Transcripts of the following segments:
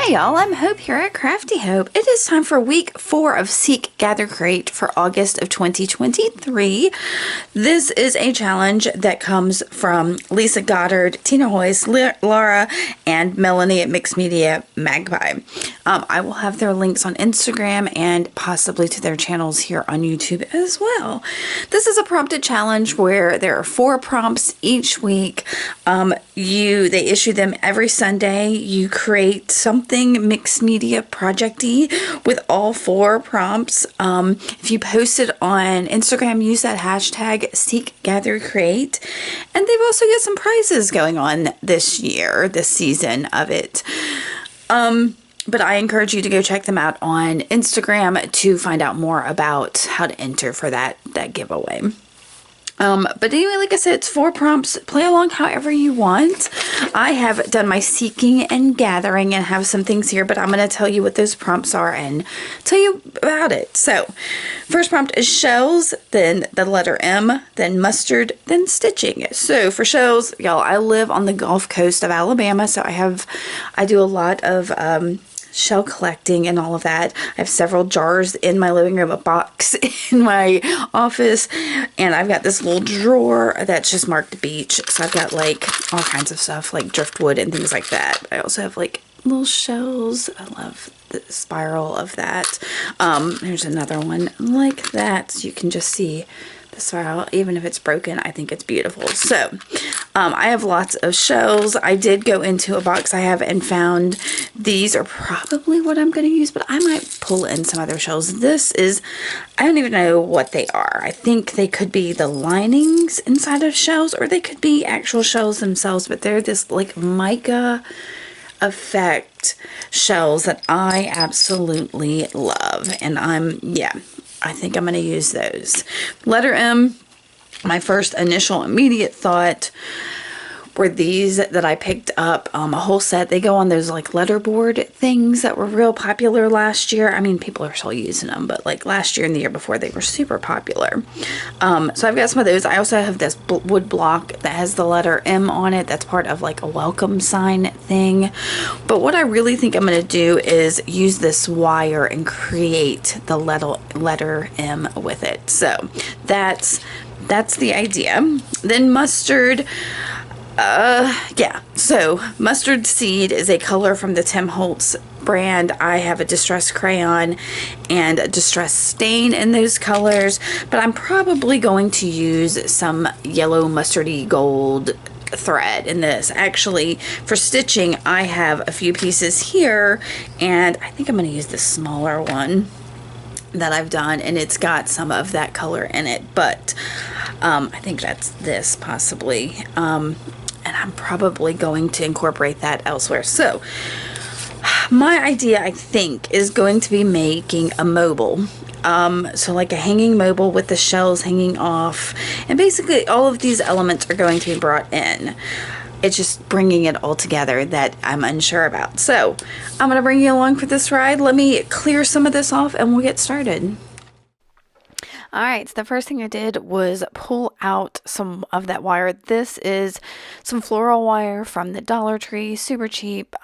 Hey y'all, I'm Hope here at Crafty Hope. It is time for week 4 of Seek, Gather, Create for August of 2023. This is a challenge that comes from Lisa Goddard, Tina Hoyce, Laura, and Melanie at Mixed Media Magpie. I will have their links on Instagram and possibly to their channels here on YouTube as well. This is a prompted challenge where there are 4 prompts each week. They issue them every Sunday. You create something mixed media project-y with all 4 prompts. If you post it on Instagram, use that hashtag Seek, Gather, Create. And they've also got some prizes going on this season of it. But I encourage you to go check them out on Instagram to find out more about how to enter for that giveaway. But anyway, like I said, it's 4 prompts. Play along however you want. I have done my seeking and gathering and have some things here, but I'm going to tell you what those prompts are and tell you about it. So, first prompt is shells, then the letter M, then mustard, then stitching. So, for shells, y'all, I live on the Gulf Coast of Alabama, so I do a lot of shell collecting and all of that. I have several jars in my living room, a box in my office, and I've got this little drawer that's just marked beach. So I've got like all kinds of stuff like driftwood and things like that. I also have like little shells. I love the spiral of that. There's another one like that, so you can just see the spiral. Even if it's broken, I think it's beautiful. So I have lots of shells. I did go into a box I have and found these are probably what I'm going to use, but I might pull in some other shells. I don't even know what they are. I think they could be the linings inside of shells, or they could be actual shells themselves, but they're this like mica effect shells that I absolutely love. And I think I'm going to use those. Letter M, my first initial immediate thought were these that I picked up, a whole set. They go on those like letterboard things that were real popular last year. I mean, people are still using them, but like last year and the year before, they were super popular. So I've got some of those. I also have this wood block that has the letter M on it. That's part of like a welcome sign thing. But what I really think I'm going to do is use this wire and create the letter M with it. So that's the idea. Then mustard. So mustard seed is a color from the Tim Holtz brand. I have a distress crayon and a distress stain in those colors, but I'm probably going to use some yellow mustardy gold thread in this. Actually, for stitching, I have a few pieces here, and I think I'm going to use the smaller one that I've done, and it's got some of that color in it, but I think that's this possibly. And I'm probably going to incorporate that elsewhere. So my idea, I think, is going to be making a mobile. So like a hanging mobile with the shells hanging off. And basically all of these elements are going to be brought in. It's just bringing it all together that I'm unsure about. So I'm going to bring you along for this ride. Let me clear some of this off and we'll get started. All right, so the first thing I did was pull out some of that wire. This is some floral wire from the Dollar Tree, super cheap,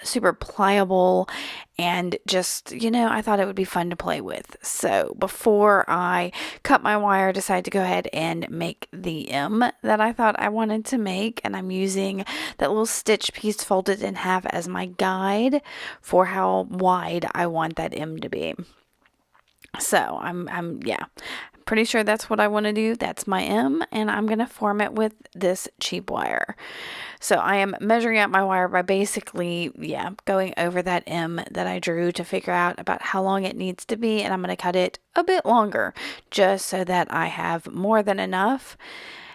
super pliable, and just, I thought it would be fun to play with. So before I cut my wire, I decided to go ahead and make the M that I thought I wanted to make, and I'm using that little stitch piece folded in half as my guide for how wide I want that M to be. So I'm pretty sure that's what I want to do. That's my M, and I'm going to form it with this cheap wire. So I am measuring out my wire by basically, going over that M that I drew to figure out about how long it needs to be, and I'm going to cut it a bit longer just so that I have more than enough.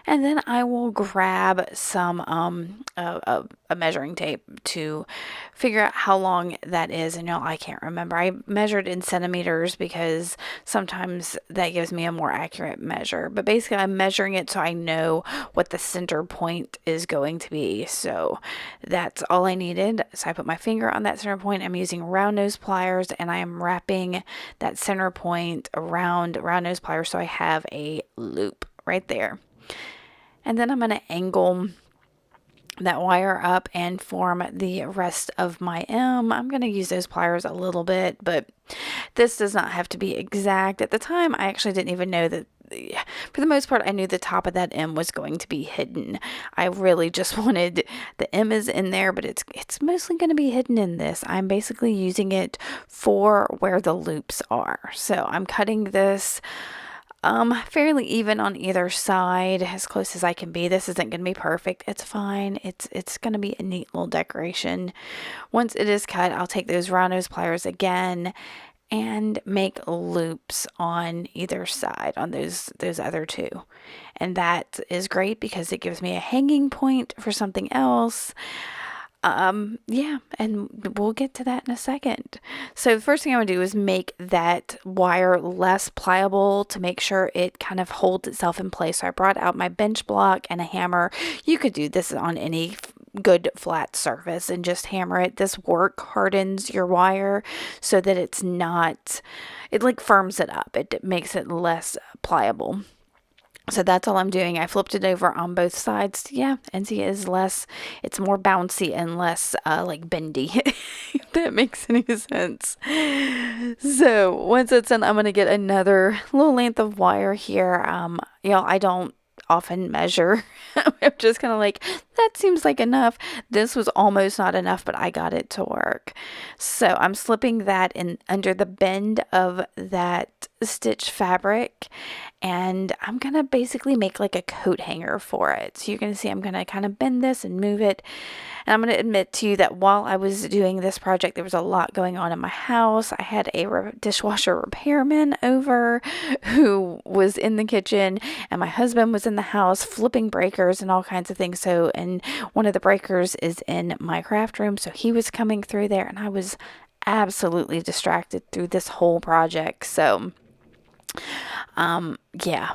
And then I will grab some a measuring tape to figure out how long that is. And I can't remember. I measured in centimeters because sometimes that gives me a more accurate measure. But basically, I'm measuring it so I know what the center point is going to be. So that's all I needed. So I put my finger on that center point. I'm using round nose pliers, and I am wrapping that center point around round nose pliers so I have a loop right there. And then I'm going to angle that wire up and form the rest of my M. I'm going to use those pliers a little bit, but this does not have to be exact. At the time, I actually didn't even know that. For the most part, I knew the top of that M was going to be hidden. I really just wanted, the M is in there, but it's mostly going to be hidden in this. I'm basically using it for where the loops are. So I'm cutting this fairly even on either side, as close as I can be. This isn't going to be perfect. It's fine. It's going to be a neat little decoration. Once it is cut, I'll take those round nose pliers again and make loops on either side on those other two. And that is great because it gives me a hanging point for something else. Yeah, and we'll get to that in a second. So the first thing I would do is make that wire less pliable to make sure it kind of holds itself in place. So I brought out my bench block and a hammer. You could do this on any good flat surface and just hammer it. This work hardens your wire so that it's not, it like firms it up. It makes it less pliable. So that's all I'm doing. I flipped it over on both sides. Yeah, and see, it's less, it's more bouncy and less like bendy, if that makes any sense. So once it's done, I'm going to get another little length of wire here. I don't often measure. I'm just kind of like, that seems like enough. This was almost not enough, but I got it to work. So I'm slipping that in under the bend of that stitch fabric, and I'm gonna basically make like a coat hanger for it. So you're gonna see I'm gonna kind of bend this and move it. And I'm gonna admit to you that while I was doing this project, there was a lot going on in my house. I had a dishwasher repairman over who was in the kitchen, and my husband was in the house flipping breakers and all kinds of things. So, and one of the breakers is in my craft room, so he was coming through there, and I was absolutely distracted through this whole project. So yeah,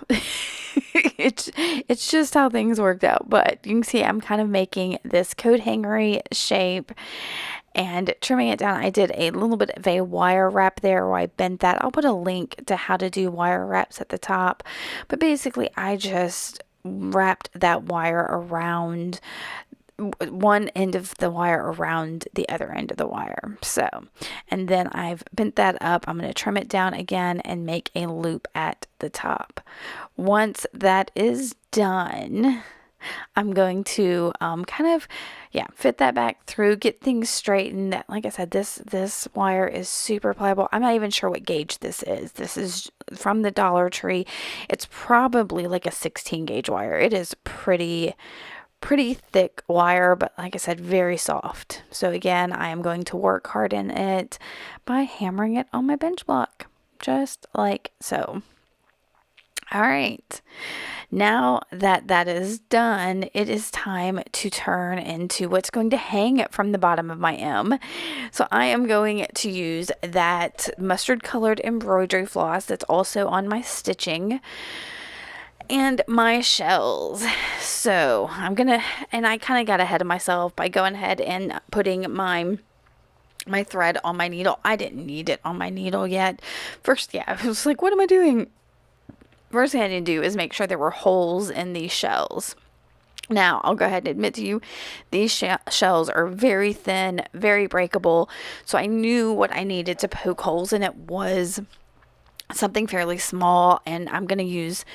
it's just how things worked out. But you can see I'm kind of making this coat hangery shape and trimming it down. I did a little bit of a wire wrap there where I bent that. I'll put a link to how to do wire wraps at the top. But basically, I just wrapped that wire around one end of the wire around the other end of the wire. So, and then I've bent that up. I'm going to trim it down again and make a loop at the top. Once that is done, I'm going to fit that back through, get things straightened. Like I said, this wire is super pliable. I'm not even sure what gauge this is. This is from the Dollar Tree. It's probably like a 16 gauge wire. It is pretty thick wire, but like I said, very soft. So again, I am going to work harden it by hammering it on my bench block, just like so. All right, now that that is done, it is time to turn into what's going to hang from the bottom of my M. So I am going to use that mustard colored embroidery floss that's also on my stitching and my shells. So I'm gonna, and I kind of got ahead of myself by going ahead and putting my thread on my needle. I didn't need it on my needle yet. First, I was like, what am I doing? First thing I need to do is make sure there were holes in these shells. Now, I'll go ahead and admit to you, these shells are very thin, very breakable. So I knew what I needed to poke holes in it was something fairly small, and I'm going to use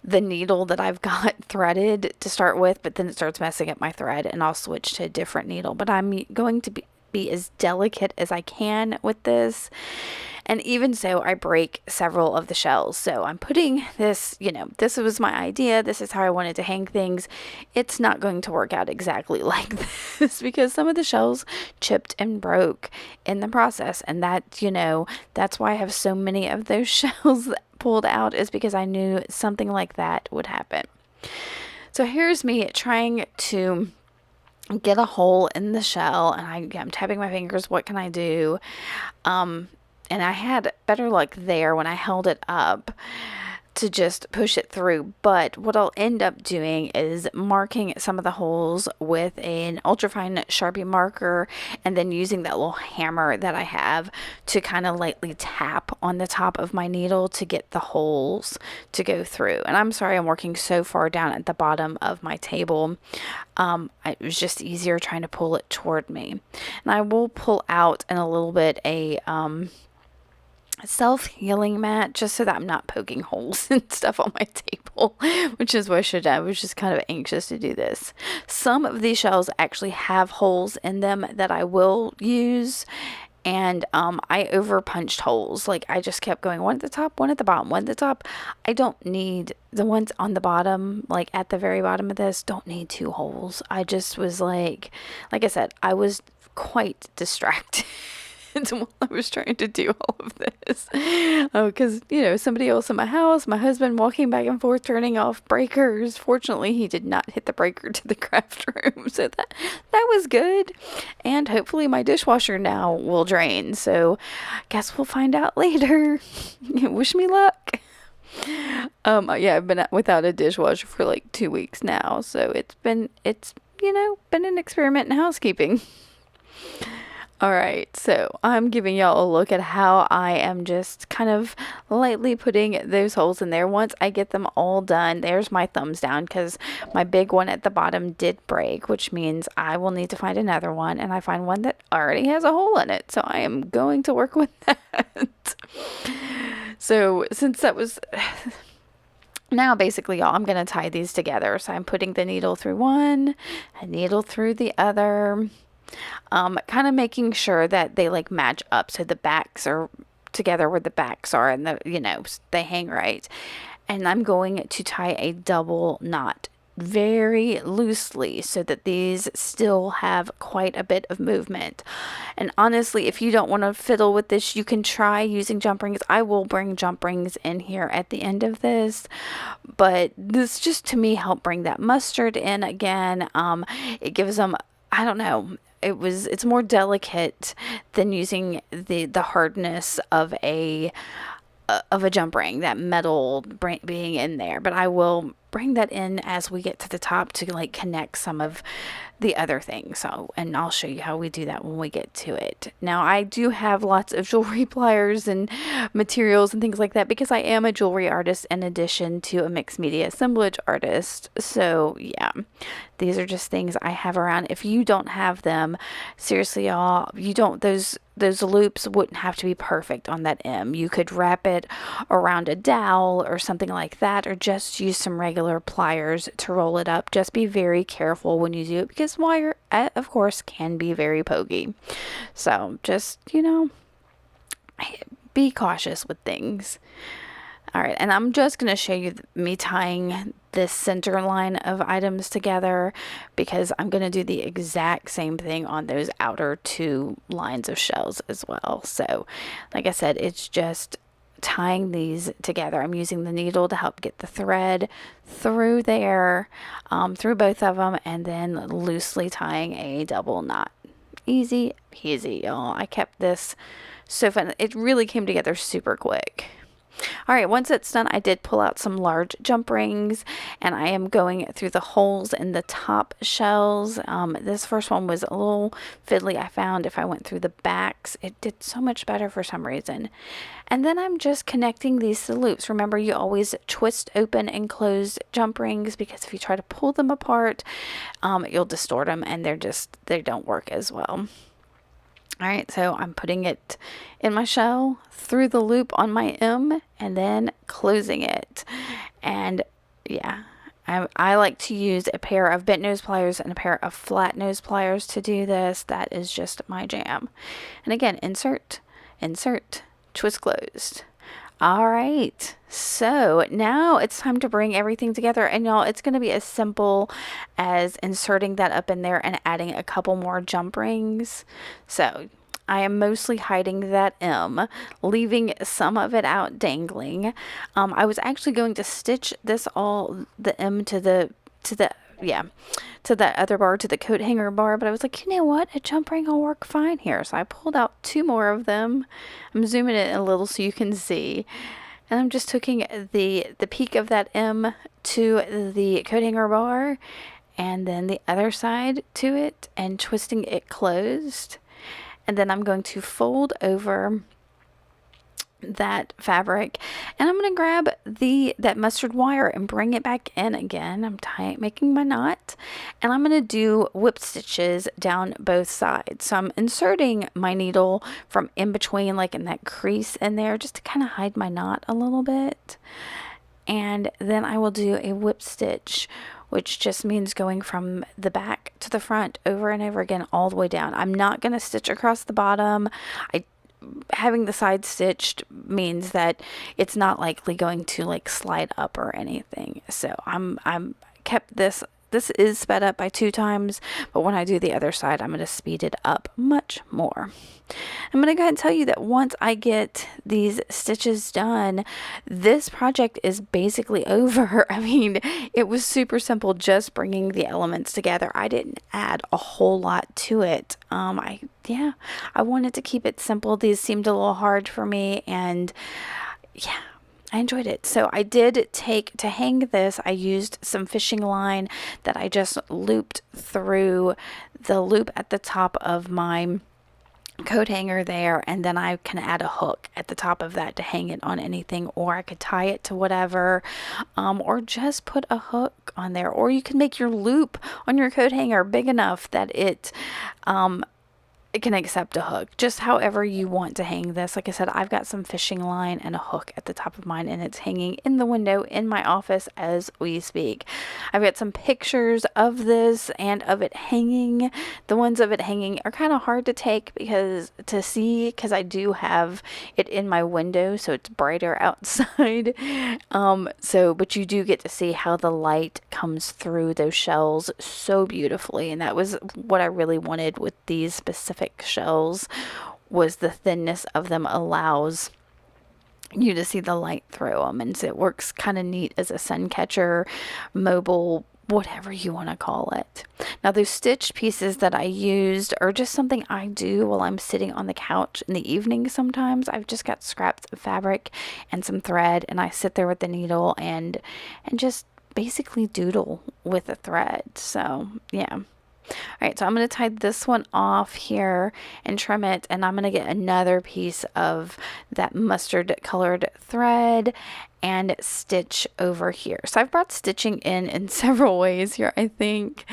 the needle that I've got threaded to start with, but then it starts messing up my thread and I'll switch to a different needle. But I'm going to be as delicate as I can with this. And even so, I break several of the shells. So I'm putting this, this was my idea. This is how I wanted to hang things. It's not going to work out exactly like this because some of the shells chipped and broke in the process. And that, that's why I have so many of those shells pulled out, is because I knew something like that would happen. So here's me trying to get a hole in the shell, and I'm tapping my fingers. What can I do? And I had better luck there when I held it up to just push it through. But what I'll end up doing is marking some of the holes with an ultrafine Sharpie marker, and then using that little hammer that I have to kind of lightly tap on the top of my needle to get the holes to go through. And I'm sorry I'm working so far down at the bottom of my table. It was just easier trying to pull it toward me. And I will pull out in a little bit a self-healing mat, just so that I'm not poking holes and stuff on my table, which is what I should have. I was just kind of anxious to do this. Some of these shells actually have holes in them that I will use, and I over punched holes. Like, I just kept going one at the top, one at the bottom, one at the top. I don't need the ones on the bottom, like at the very bottom of this, don't need 2 holes. I just was like I said, I was quite distracted while I was trying to do all of this. Oh, because, somebody else in my house, my husband walking back and forth, turning off breakers. Fortunately, he did not hit the breaker to the craft room, so that was good. And hopefully my dishwasher now will drain, so guess we'll find out later. Wish me luck. I've been without a dishwasher for like 2 weeks now, so it's been an experiment in housekeeping. All right, so I'm giving y'all a look at how I am just kind of lightly putting those holes in there. Once I get them all done, there's my thumbs down, because my big one at the bottom did break, which means I will need to find another one, and I find one that already has a hole in it, so I am going to work with that. So since that was... Now, basically, y'all, I'm going to tie these together. So I'm putting the needle through one, a needle through the other. Kind of making sure that they like match up, so the backs are together where the backs are, and they hang right. And I'm going to tie a double knot very loosely so that these still have quite a bit of movement. And honestly, if you don't want to fiddle with this, you can try using jump rings. I will bring jump rings in here at the end of this, but this just to me helped bring that mustard in again. It gives them, I don't know, it's more delicate than using the hardness of a jump ring, that metal being in there. But I will bring that in as we get to the top to like connect some of the other things. So, and I'll show you how we do that when we get to it. Now, I do have lots of jewelry pliers and materials and things like that, because I am a jewelry artist in addition to a mixed media assemblage artist. So yeah, these are just things I have around. If you don't have them, seriously, y'all, those loops wouldn't have to be perfect on that M. You could wrap it around a dowel or something like that, or just use some regular pliers to roll it up. Just be very careful when you do it, because wire, of course, can be very pokey. So just, be cautious with things. All right, and I'm just going to show you me tying this center line of items together, because I'm going to do the exact same thing on those outer 2 lines of shells as well. So like I said, it's just tying these together. I'm using the needle to help get the thread through there, through both of them, and then loosely tying a double knot. Easy peasy, y'all. I kept this so fun. It really came together super quick. All right, once it's done, I did pull out some large jump rings, and I am going through the holes in the top shells. This first one was a little fiddly. I found if I went through the backs, it did so much better for some reason. And then I'm just connecting these to loops. Remember, you always twist open and close jump rings, because if you try to pull them apart, you'll distort them, and they don't work as well. All right, so I'm putting it in my shell, through the loop on my M, and then closing it. And yeah, I like to use a pair of bent nose pliers and a pair of flat nose pliers to do this. That is just my jam. And again, insert, twist closed. All right, so now it's time to bring everything together, and y'all, it's going to be as simple as inserting that up in there and adding a couple more jump rings. So I am mostly hiding that M, leaving some of it out dangling. I was actually going to stitch this the M to the other bar, to the coat hanger bar, but I was like, you know what, a jump ring will work fine here. So I pulled out 2 more of them. I'm zooming in a little so you can see, And I'm just taking the peak of that M to the coat hanger bar, and then the other side to it, and twisting it closed. And then I'm going to fold over that fabric, and I'm going to grab that mustard wire and bring it back in again. I'm making my knot, and I'm going to do whip stitches down both sides. So I'm inserting my needle from in between, like in that crease in there, just to kind of hide my knot a little bit. And then I will do a whip stitch, which just means going from the back to the front over and over again all the way down. I'm not going to stitch across the bottom. Having the side stitched means that it's not likely going to like slide up or anything. So I'm kept this is sped up by 2 times, but when I do the other side, I'm going to speed it up much more. I'm going to go ahead and tell you that once I get these stitches done, this project is basically over. I mean, it was super simple, just bringing the elements together. I didn't add a whole lot to it. I wanted to keep it simple. These seemed a little hard for me, and yeah, I enjoyed it. So I did to hang this, I used some fishing line that I just looped through the loop at the top of my coat hanger there, and then I can add a hook at the top of that to hang it on anything, or I could tie it to whatever, or just put a hook on there, or you can make your loop on your coat hanger big enough that it can accept a hook, just however you want to hang this. Like I said, I've got some fishing line and a hook at the top of mine, and it's hanging in the window in my office as we speak. I've got some pictures of this and of it hanging. The ones of it hanging are kind of hard to take because I do have it in my window, so it's brighter outside. But you do get to see how the light comes through those shells so beautifully, and that was what I really wanted with these specific shells, was the thinness of them allows you to see the light through them, and so it works kind of neat as a sun catcher, mobile, whatever you want to call it. Now, those stitched pieces that I used are just something I do while I'm sitting on the couch in the evening. Sometimes I've just got scraps of fabric and some thread, and I sit there with the needle and just basically doodle with the thread. So yeah. Alright, so I'm going to tie this one off here and trim it, and I'm going to get another piece of that mustard colored thread and stitch over here. So I've brought stitching in several ways here, I think.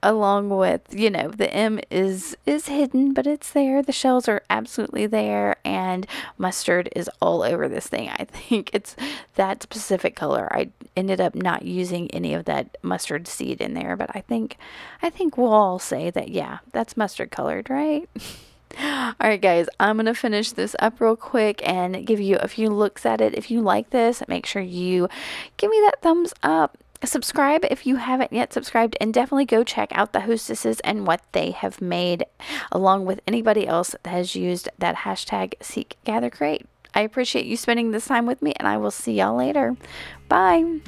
Along with, the M is hidden, but it's there. The shells are absolutely there, and mustard is all over this thing. I think it's that specific color. I ended up not using any of that mustard seed in there, but I think we'll all say that, yeah, that's mustard colored, right? Alright guys, I'm going to finish this up real quick and give you a few looks at it. If you like this, make sure you give me that thumbs up. Subscribe if you haven't yet subscribed, and definitely go check out the hostesses and what they have made, along with anybody else that has used that hashtag Seek Gather Create. I appreciate you spending this time with me, and I will see y'all later. Bye.